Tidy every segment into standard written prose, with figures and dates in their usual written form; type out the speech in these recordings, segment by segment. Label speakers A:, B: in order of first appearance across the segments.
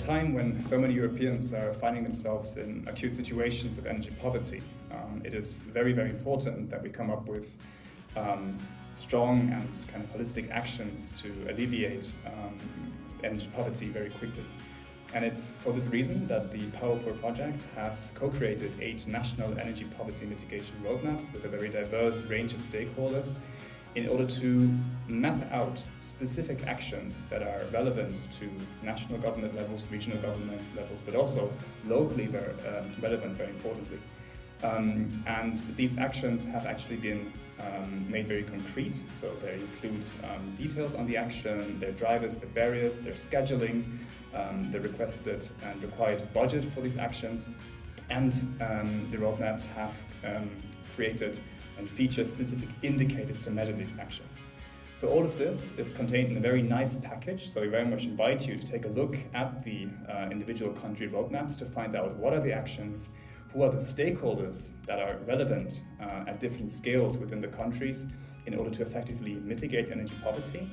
A: time when so many Europeans are finding themselves in acute situations of energy poverty, it is very, very important that we come up with strong and kind of holistic actions to alleviate energy poverty very quickly. And it's for this reason that the POWERPOOR project has co-created 8 national energy poverty mitigation roadmaps with a very diverse range of stakeholders in order to map out specific actions that are relevant to national government levels, regional government levels, but also locally relevant, very importantly. And these actions have actually been made very concrete, so they include details on the action, their drivers, their barriers, their scheduling, the requested and required budget for these actions, and the roadmaps have created and feature specific indicators to measure these actions. So all of this is contained in a very nice package, so we very much invite you to take a look at the individual country roadmaps to find out what are the actions, who are the stakeholders that are relevant at different scales within the countries in order to effectively mitigate energy poverty.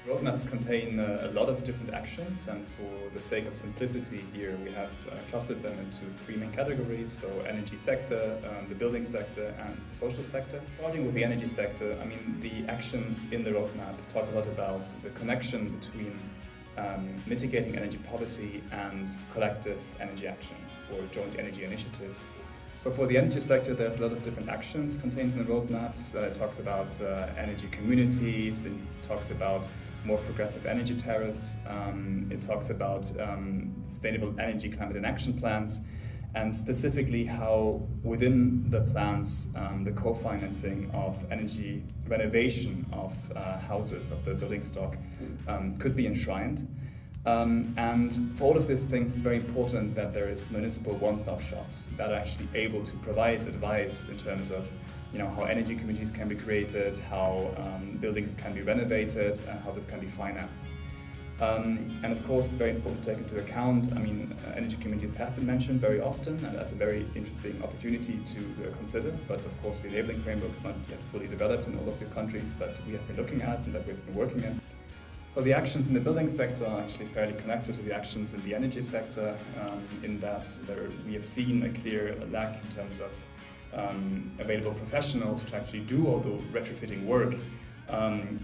A: Roadmaps contain a lot of different actions, and for the sake of simplicity here we have clustered them into 3 main categories, so energy sector, the building sector and the social sector. Starting with the energy sector, I mean, the actions in the roadmap talk a lot about the connection between mitigating energy poverty and collective energy action or joint energy initiatives. So for the energy sector, there's a lot of different actions contained in the roadmaps. It talks about energy communities, it talks about more progressive energy tariffs, it talks about sustainable energy climate and action plans, and specifically how within the plans the co-financing of energy renovation of houses, of the building stock, could be enshrined. And for all of these things, it's very important that there is municipal one-stop shops that are actually able to provide advice in terms of how energy communities can be created, how buildings can be renovated, and how this can be financed. And of course, it's very important to take into account, energy communities have been mentioned very often, and that's a very interesting opportunity to consider, but of course the enabling framework is not yet fully developed in all of the countries that we have been looking at and that we've been working in. So the actions in the building sector are actually fairly connected to the actions in the energy sector, in that we have seen a clear lack in terms of available professionals to actually do all the retrofitting work,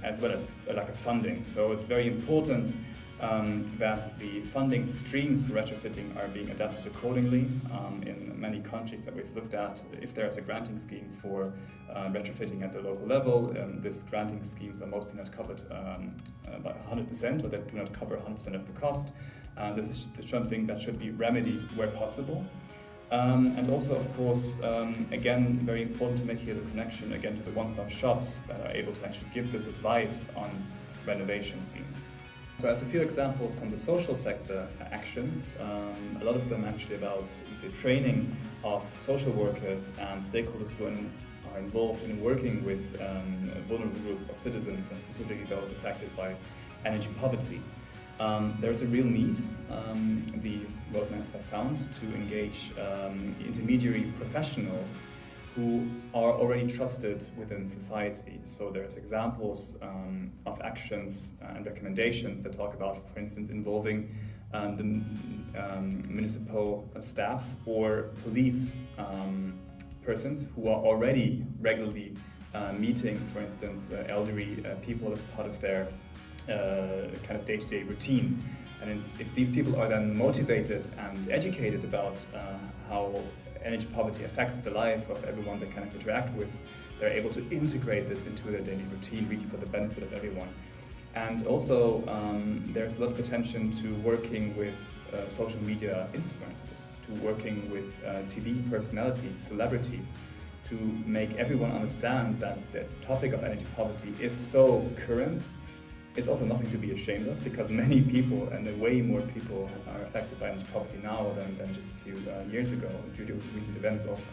A: as well as a lack of funding. So it's very important that the funding streams for retrofitting are being adapted accordingly. In many countries that we've looked at, if there's a granting scheme for retrofitting at the local level, these granting schemes are mostly not covered by 100%, or they do not cover 100% of the cost. This is something that should be remedied where possible. And also, of course, again, very important to make here the connection again to the one-stop shops that are able to actually give this advice on renovation schemes. So as a few examples from the social sector actions, a lot of them actually about the training of social workers and stakeholders who are involved in working with a vulnerable group of citizens, and specifically those affected by energy poverty. There's a real need, the roadmaps have found, to engage intermediary professionals who are already trusted within society. So there's examples of actions and recommendations that talk about, for instance, involving the municipal staff or police persons who are already regularly meeting, for instance, elderly people as part of their kind of day-to-day routine. And if these people are then motivated and educated about how energy poverty affects the life of everyone they kind of interact with, they're able to integrate this into their daily routine, really for the benefit of everyone. And also, there's a lot of attention to working with social media influencers, to working with TV personalities, celebrities, to make everyone understand that the topic of energy poverty is so current. It's also nothing to be ashamed of, because many people, and way more people, are affected by energy poverty now than just a few years ago, due to recent events also.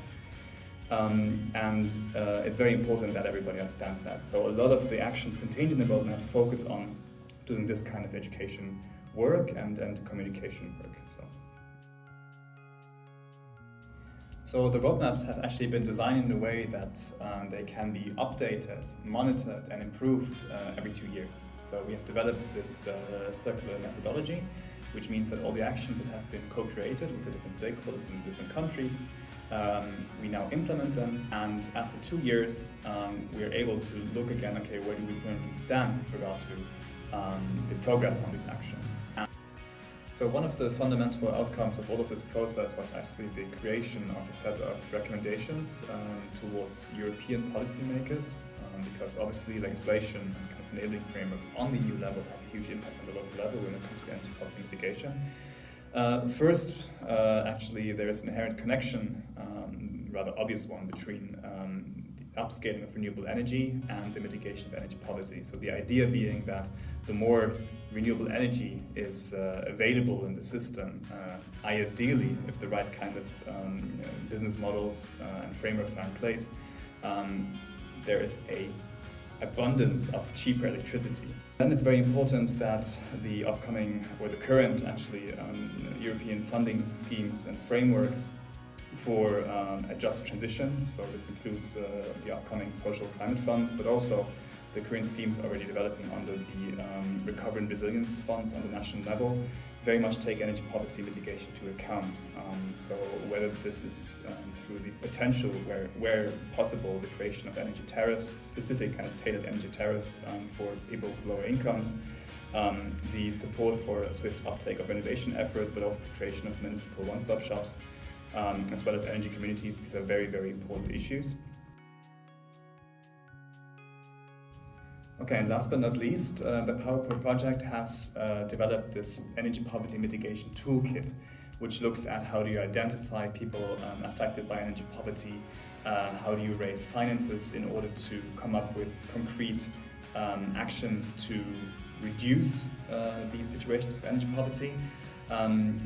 A: It's very important that everybody understands that. So a lot of the actions contained in the roadmaps focus on doing this kind of education work and communication work. So the roadmaps have actually been designed in a way that they can be updated, monitored and improved every 2 years. So we have developed this circular methodology, which means that all the actions that have been co-created with the different stakeholders in different countries, we now implement them, and after 2 years we are able to look again, okay, where do we currently stand with regard to the progress on these actions. So one of the fundamental outcomes of all of this process was actually the creation of a set of recommendations towards European policymakers, because obviously legislation and kind of enabling frameworks on the EU level have a huge impact on the local level when it comes to energy poverty mitigation. First, actually, there is an inherent connection, rather obvious one, between the upscaling of renewable energy and the mitigation of energy poverty. So the idea being that the more renewable energy is available in the system, ideally, if the right kind of business models and frameworks are in place, there is a abundance of cheaper electricity. Then it's very important that the upcoming, or the current actually, European funding schemes and frameworks for a just transition, so this includes the upcoming Social Climate Fund, but also the current schemes already developing under the Recovery and Resilience Funds on the national level, very much take energy poverty mitigation to account. So whether this is through the potential, where possible, the creation of energy tariffs, specific kind of tailored energy tariffs for people with lower incomes, the support for a swift uptake of renovation efforts, but also the creation of municipal one-stop shops, as well as energy communities. These are very, very important issues. Okay, and last but not least, the POWERPOOR project has developed this energy poverty mitigation toolkit, which looks at how do you identify people affected by energy poverty, how do you raise finances in order to come up with concrete actions to reduce these situations of energy poverty,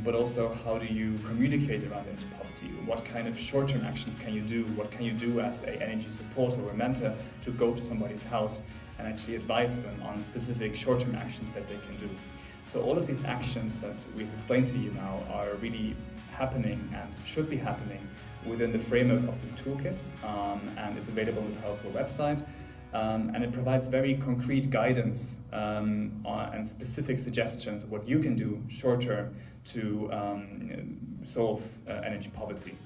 A: but also how do you communicate around energy poverty? What kind of short-term actions can you do? What can you do as an energy supporter or a mentor to go to somebody's house and actually advise them on specific short-term actions that they can do? So all of these actions that we've explained to you now are really happening and should be happening within the framework of this toolkit, and it's available on the POWERPOOR website. And it provides very concrete guidance and specific suggestions of what you can do short-term to solve energy poverty.